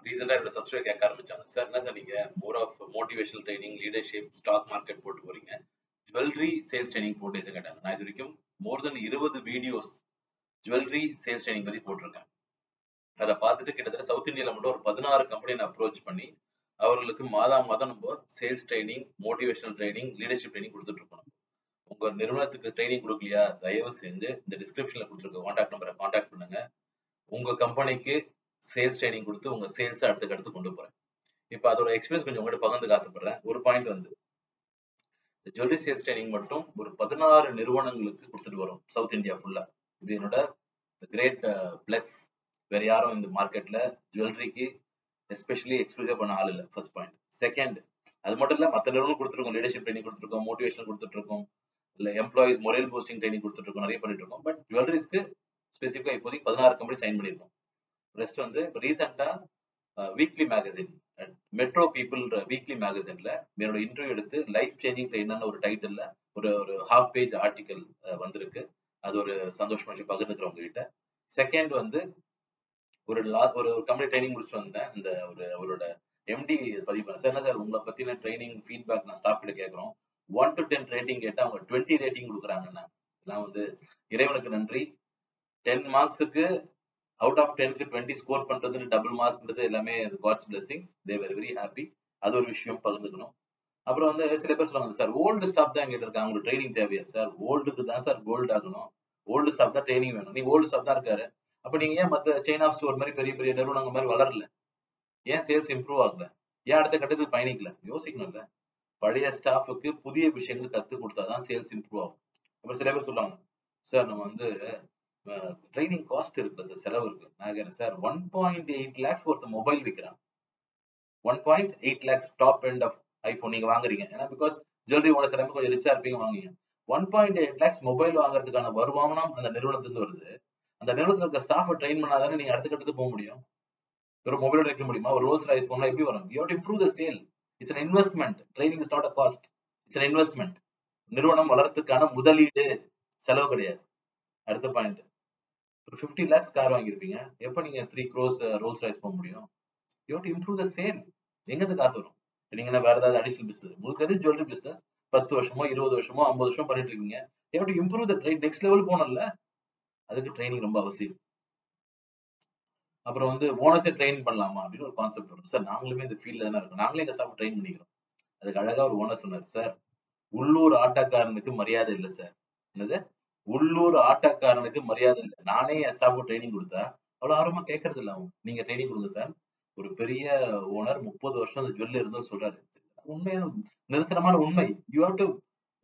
ரீசெண்டா என்னோட சப்ஸ்கிரைபர் கேட்க ஆரம்பிச்சாங்க, சார் என்ன சார் நீங்க more of motivational training, leadership, stock market போட்டு போறீங்க, ஜுவல்லரி சேல்ஸ் ட்ரைனிங் போட்டு எது கேட்டாங்க. நான் இது வரைக்கும் மோர் தென் 20 வீடியோஸ் ஜுவல்லரி சேல்ஸ் ட்ரைனிங் பத்தி போட்டிருக்கேன். அதை பார்த்துட்டு கிட்டத்தட்ட சவுத் இந்தியால மட்டும் ஒரு 16 கம்பெனியை அப்ரோச் பண்ணி அவர்களுக்கு மாதம் நம்ம sales training, motivational training, leadership training கொடுத்துட்டு இருக்கோம். உங்க நிறுவனத்துக்கு ட்ரைனிங் கொடுக்கலையா, தயவு செஞ்சு இந்த டிஸ்கிரிப்ஷன்ல கொடுத்துருக்க கான்டாக்ட் நம்பரை கான்டாக்ட் பண்ணுங்க. உங்க கம்பெனிக்கு சேல்ஸ் ட்ரைனிங் கொடுத்து உங்க சேல்ஸ் அடுத்து கொண்டு போறேன். இப்ப அதோட எக்ஸ்பீரியன்ஸ் கொஞ்சம் உங்கள்கிட்ட பகிர்ந்துக்க ஆசைப்படுறேன். ஒரு பாயிண்ட் வந்து ஜுவல்லரி சேல்ஸ் ட்ரைனிங் மட்டும் ஒரு 16 நிறுவனங்களுக்கு கொடுத்துட்டு வரும் சவுத் இந்தியா ஃபுல்லா. இது என்னோட கிரேட் பிளஸ். வேற யாரும் இந்த மார்க்கெட்ல ஜுவல்லரிக்கு எஸ்பெஷலி எக்ஸ்க்ளூசிவ் பண்ண ஆள் இல்லை. First point. செகண்ட், அது மட்டும் இல்ல, மற்ற நிறுவனம் கொடுத்துருக்கோம், லீடர்ஷிப் ட்ரைனிங் கொடுத்துருக்கோம், மோட்டிவேஷன் கொடுத்துட்டு இருக்கோம், இல்ல எம்ப்ளாயிஸ் மொரல் பூஸ்டிங் ட்ரைனிங் கொடுத்துட்டு இருக்கோம், நிறைய பண்ணிட்டு இருக்கோம். பட் ஜுவல்லரிஸ்க்கு ஸ்பெசிஃபிக்கா இப்போதைக்கு 16 கம்பெனி சைன் பண்ணிருக்கோம். ரெஸ்ட் வந்து ரீசெண்டா weekly magazine, metro people weekly மேகசின்ல என்னோட இன்டர்வியூ எடுத்து லைஃப் சேஞ்சிங் ட்ரெயினர்னு ஒரு டைட்டில்ல ஒரு ஹாஃப் பேஜ் ஆர்டிக்கல் வந்திருக்கு. அது ஒரு சந்தோஷமா பகிர்ந்துக்கிறோம் உங்ககிட்ட. செகண்ட் வந்து ஒரு கம்பெனி ட்ரைனிங் முடிச்சுட்டு வந்தேன். அந்த அவரோட எம்டி பதிவு பண்ண, சார் என்ன சார் உங்களை பத்தின ட்ரைனிங் ஃபீட்பேக் நான் ஸ்டாஃப் கிட்ட கேட்கறோம், 1 to 10 ரேட்டிங் கேட்டா அவங்க 20 ரேட்டிங் கொடுக்குறாங்கன்னா எல்லாம் வந்து இறைவனுக்கு நன்றி. 10 மார்க்ஸுக்கு அவுட் ஆஃப் 10க்கு 20 ஸ்கோர் பண்றது, டபுள் மார்க்ன்றது எல்லாமே God's blessings. They were very happy. அது ஒரு விஷயம் பகிர்ந்துக்கணும். அப்புறம் வந்து சில பேர் சொல்லுவாங்க, சார் ஓல்டு ஸ்டாஃப் தான் எங்கிட்ட இருக்காங்க, உங்களுக்கு ட்ரைனிங் தேவையா? சார் ஓல்டுக்கு தான் சார் கோல்டு ஆகணும், ஓல்டு ஸ்டாஃப் தான் ட்ரைனிங் வேணும். நீங்க ஓல்டு ஸ்டாஃப் தான் இருக்காரு, அப்ப நீங்க ஏன் மத்த செயின் ஆஃப் ஸ்டோர் மாதிரி பெரிய பெரிய நிறுவனங்கள் மாதிரி வளரல? ஏன் சேல்ஸ் இம்ப்ரூவ் ஆகல? ஏன் அடுத்த கட்டத்துக்கு பயணிக்கல? யோசிக்கணும்ல. பழைய ஸ்டாஃபுக்கு புதிய விஷயங்கள் கத்து கொடுத்தாதான் சேல்ஸ் இம்ப்ரூவ் ஆகும். அப்புறம் சில பேர் சொல்லுவாங்க, சார் நம்ம வந்து ட்ரைனிங் காஸ்ட் இருக்குல்ல சார், செலவு இருக்கு. நான் கேட்கிறேன், சார் 1.8 lakhs ஒருத்த மொபைல் விற்கிறான். 1.8 lakhs top end of iPhone நீங்க வாங்குறீங்க. ஏன்னா பிகாஸ் ஜுவல்லரி ஓனர் சில கொஞ்சம் ரிச்சா இருப்பீங்க, வாங்குவீங்க. 1.8 lakhs மொபைல் வாங்குறதுக்கான வருமானம் அந்த நிறுவனத்திலிருந்து வருது. அந்த நிறுவனத்துல இருக்க ஸ்டாஃபை ட்ரெயின் பண்ணாதானே நீங்க அடுத்த கட்டத்துக்கு போக முடியும். ஒரு மொபைலோட வைக்க முடியுமா? ஒரு ரோல்ஸ் ராய்ஸ் போனா எப்படி வரும்? You have to improve the sale. It's an investment. Training is not a cost, it's an investment. நிறுவனம் வளர்றதுக்கான முதலீடு, செலவு கிடையாது. அடுத்த பாயிண்ட், ஒரு 50 lakhs கார் வாங்கியிருப்பீங்க, எப்ப நீங்க 3 crores ரோல்ஸ் ராய்ஸ் போக முடியும்? You have to improve the sale. எங்க இருந்து காசு வரும்? நீங்க வேற ஏதாவது அடிஷனல் பிசினஸ், உங்களுக்கு ஜுவல்லரி பிசினஸ் 10 வருஷமோ 20 வருஷமோ 50 வருஷமோ பண்ணிட்டு இருக்கீங்க, you have to improve the training. Next level போகணும்ல, அதுக்கு ட்ரைனிங் ரொம்ப அவசியம். அப்புறம் வந்து போனஸை ட்ரெயின் பண்ணலாமா அப்படின்னு ஒரு கான்செப்ட் வரும். சார் நாங்களுமே இந்த ஃபீல்ட்ல தானே இருக்கோம், நாங்களே எங்க ஸ்டாஃப் ட்ரெயின் பண்ணிக்கிறோம். அதுக்கு அழகா ஒரு ஓனர் சொன்னார், சார் உள்ளூர் ஆட்டக்காரனுக்கு மரியாதை இல்லை சார். என்னது? உள்ளூர் ஆட்டக்காரனுக்கு மரியாதை இல்லை. நானே என் ஸ்டாஃபுக்கு ட்ரைனிங் கொடுத்தா அவ்வளவு ஆர்வமா கேட்கறது இல்லை. அவங்க நீங்க ட்ரைனிங் கொடுங்க சார். ஒரு பெரிய ஓனர் 30 வருஷம் அந்த ஜுவல்ல இருந்தும் சொல்றாரு, உண்மையான நிதர்சனமான உண்மை. You have to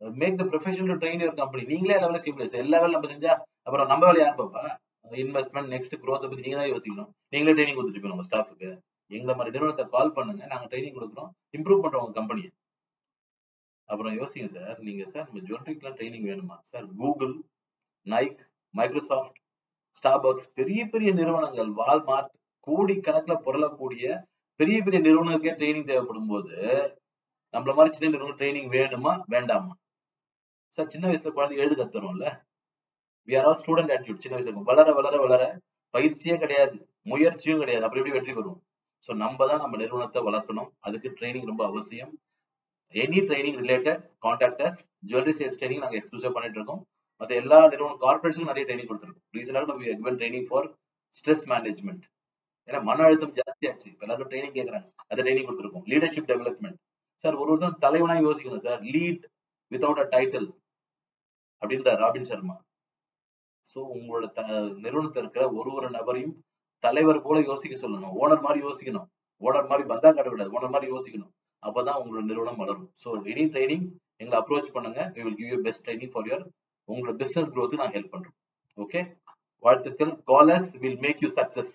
make the professional to train your company. நீங்களே லெவலில் செய்ய முடியாது. எல்லா வேலை நம்ம செஞ்சா அப்புறம் நம்ம வேலை யார் பாப்பா? இன்வெஸ்ட்மெண்ட், நெக்ஸ்ட் க்ரோத் பத்தி நீங்க தான் யோசிக்கணும். நீங்களே ட்ரைனிங் கொடுத்துட்டு நம்ம ஸ்டாஃபுக்கு. எங்களை மாதிரி நிறுவனத்தை கால் பண்ணுங்க, நாங்க ட்ரைனிங் கொடுக்குறோம், இம்ப்ரூவ் பண்றோம் உங்க கம்பெனியை. அப்புறம் யோசிங்க சார், நீங்க சார் நம்ம ஜுவல்லரிக்கெல்லாம் ட்ரைனிங் வேணுமா? Sir Google, Nike, Microsoft, Starbucks, பெரிய பெரிய நிறுவனங்கள், வால்மார்ட், கோடி கணக்கில் புரளக்கூடிய பெரிய பெரிய நிறுவனங்களுக்கே ட்ரைனிங் தேவைப்படும் போது நம்மள மாதிரி சின்ன நிறுவனம் ட்ரைனிங் வேணுமா வேண்டாமா? சார் சின்ன வயசுல குழந்தை எழுது கத்துறோம்ல, we are all student attitude. சின்ன வயசுல வளர வளர வளர பயிற்சியே கிடையாது, முயற்சியும் கிடையாது, அப்படி எப்படி வெற்றி பெறுவோம்? ஸோ நம்ம தான் நம்ம நிறுவனத்தை வளர்க்கணும். அதுக்கு ட்ரைனிங் ரொம்ப அவசியம். Any training related contact as. Jewellery sales training நாங்கள் எக்ஸ்க்ளூசிவா பண்ணிட்டு இருக்கோம். மற்ற எல்லா நிறுவனம் கார்பரேட்ஸுக்கும் நிறைய ட்ரைனிங் கொடுத்துருக்கோம். ரீசெண்டாக நம்ம given training for stress management. ஏன்னா மன அழுத்தம் ஜாஸ்தி ஆச்சு, இப்போ எல்லாரும் ட்ரைனிங் கேட்கறாங்க, அதை ட்ரைனிங் கொடுத்துருக்கோம். Leadership development. சார் ஒருத்தர் தலைவனா யோசிக்கணும் சார், லீட் வித்வுட் அ டைட்டில் அப்படின்ற ராபின் சர்மா. சோ உங்களோட நிறுவனத்தில் இருக்கிற ஒரு நபரையும் தலைவர் போல யோசிக்க சொல்லணும். ஓனர் மாதிரி யோசிக்கணும். ஓனர் மாதிரி பந்தா காட்டக்கூடாது, ஓனர் மாதிரி யோசிக்கணும். அப்பதான் உங்களோட நிறுவனம் வளரும். ஸோ எனி ட்ரைனிங் எங்களை அப்ரோச் பண்ணுங்க. we will give you best training for your உங்களோட பிசினஸ் growth நான் ஹெல்ப் பண்றோம். ஓகே, வாழ்த்துக்கள். கால் us, will make you success.